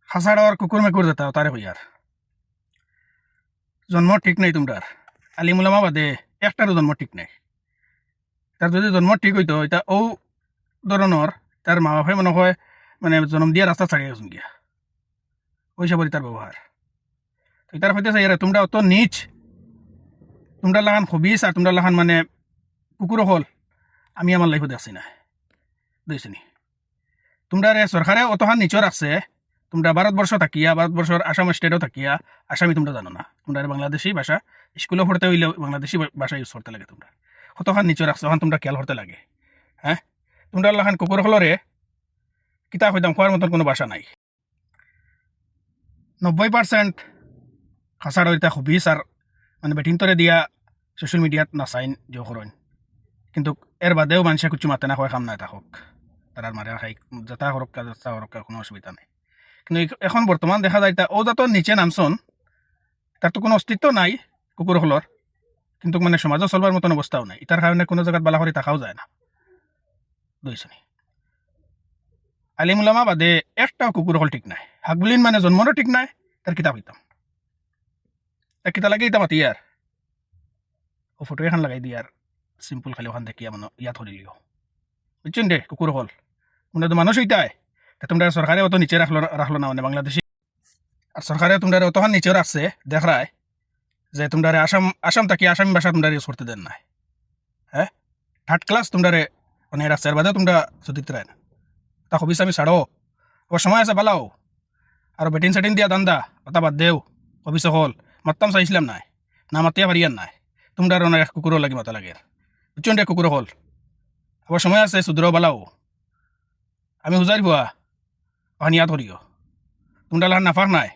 খাসাড় আর কুকুর মেকুর যেতা তারে হইয়ার জন্ম ঠিক নাই তোমরার আলিমুলামা বাদে একটারও জন্ম ঠিক নাই। তার যদি জন্ম ঠিক হইতো এটা ও ধরনের তার মা বাপে মনে হয় মানে জন্ম দিয়া রাস্তা ছাড়িয়ে গেছেন গিয়া ওই সবই তার ব্যবহার। তো তার হইতে চাই তোমরা অত নিচ, তোমরা লাগান হবিস আর তোমরা লাগান মানে কুকুর হল আমি আমার লাইফে দেখছি না দেখছি। তোমরা সরকারে অতখান নিচর রাখছে, তোমরা ভারতবর্ষ থাকিয়া ভারতবর্ষের আসাম স্টেটও থাকিয়া আসামি তোমরা জানো না, তোমরা বাংলাদেশি ভাষা স্কুলে পড়তে হইলে বাংলাদেশি ভাষা ইউজ করতে লাগে। তোমরা কতখান নিচর রাখছো ওখান তোমরা খেয়াল করতে লাগে। হ্যাঁ, তোমরা লাখান কুকুর হলরে কিতাব হইতাম খোয়ার মতন কোনো ভাষা নাই। 90% খাসাড় হইতা হবিস আর মানে বেটিন তরে দিয়া সোশ্যাল মিডিয়াত নাচাইন যে করেন, কিন্তু এর বাদেও মানুষে কিছু মাতে না হয় কাম নাই থাকক, তারার মারে খাই যাতা হরক্কা যাতা হরক্কা কোনো অসুবিধা নেই। কিন্তু এখন বর্তমান দেখা যায় ও যাত নিচে নামছন তার তো কোনো অস্তিত্ব নাই কুকুর হলর, কিন্তু মানে সমাজও চলবার মতন অবস্থাও নাই। এটার কারণে কোনো জায়গায় বালা করে থাকাও যায় না দুইজনী। আলিমুলামা বাদে একটাও কুকুর হল ঠিক নাই। হাকবুলিন মানে জন্মরও ঠিক নাই, তার কিতাব হইতাম এক কিতা লাগে ইতা মাতি আর ও ফটো এখান লাগাই দিই আর সিম্পল খালি ওখান দেখিয়া মানে ইয়াত হলিলিও বুঝছেন দে কুকুর হল। তোমরা তো মানুষ হইতাই, তোমরা সরকারে অত নিচে রাখলো না মানে বাংলাদেশি, আর সরকারে তোমরা অতখান নিচে রাখছে দেখ রায় যে তোমরা আসাম থাকি আসামি ভাষা তোমরা ইউজ করতে দেন নাই। হ্যাঁ, থার্ড ক্লাস তোমরা মানে রাখছে আর বাদে তোমরা সুদিত রায় না তা হবিস আমি ছাড়ো আবার সময় আছে বালাও আর বেটিন সেটিন দিয়া দান্দা ওটা বাদ দেও হবিস হল মারতাম চাইছিলাম নাই না মাতিয়া পারিয়ার নাই। তোমরা এক কুকুরও লাগি মাতা লাগে বুঝছেন দে কুকুর হল আবার সময় আছে সুদ্র বালাও আমি হুজাই ভুয়া পানিয়াত করিও। তোমরা লাহান নাফাক নাই,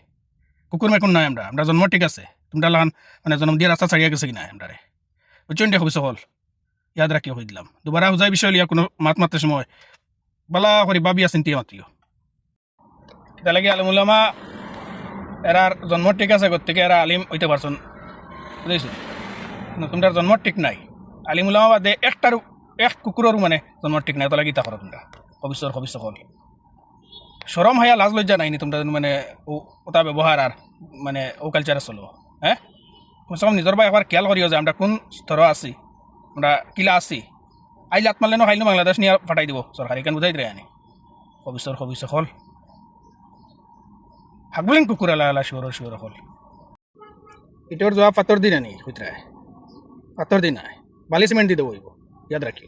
কুকুর মেকুন নাই, আমরা জন্ম ঠিক আছে। তোমরা লাহান মানে জন্ম দিয়ে রাস্তা ছাড়িয়ে গেছে কি নাই আমরা বুঝছেন দে হবিস হল ইয়াদ রাখিও হয়ে দিলাম। দুবারা হুজাই বিষয় লিয়া কোনো মাতে সময় বালা করি বাবিয়া চিন্তিয়ে মাতিও। এটা লাগে আলিমুলামা এরার জন্ম ঠিক আছে গতিকে এরা আলিম হইতে পারছেন বুঝেছি, কিন্তু তোমরা জন্ম ঠিক নাই। আলিমুলামা বাদে একটারও এক কুকুরেরও মানে জন্ম ঠিক নাই, তো লাগি তা করো তোমরা ভবিষ্যৎ হল সরম হাইয়া লাজ লজ্জা নাইনি তোমরা মানে ওটা ব্যবহার আর মানে ও কালচারে চলো। হ্যাঁ, কমসে কম নিজের বা একবার খেয়াল করিও যে আমরা কোন স্তর আছি, আমরা কিলা আছি। আইলে আত্মালে ন খাইলে বাংলাদেশ নিয়ে ফাটাই দিব সরকার, এখানে বুঝাই দিয়ে আনি ভবিষ্যৎ হল হাগবলিং কুকুর আলা শিওর হল। এটার জবাব পাতর দিন আনি হইতরায় পাতর দিন আয় বালি সিমেন্ট দিয়ে দেবো ইয়াদ রাখি।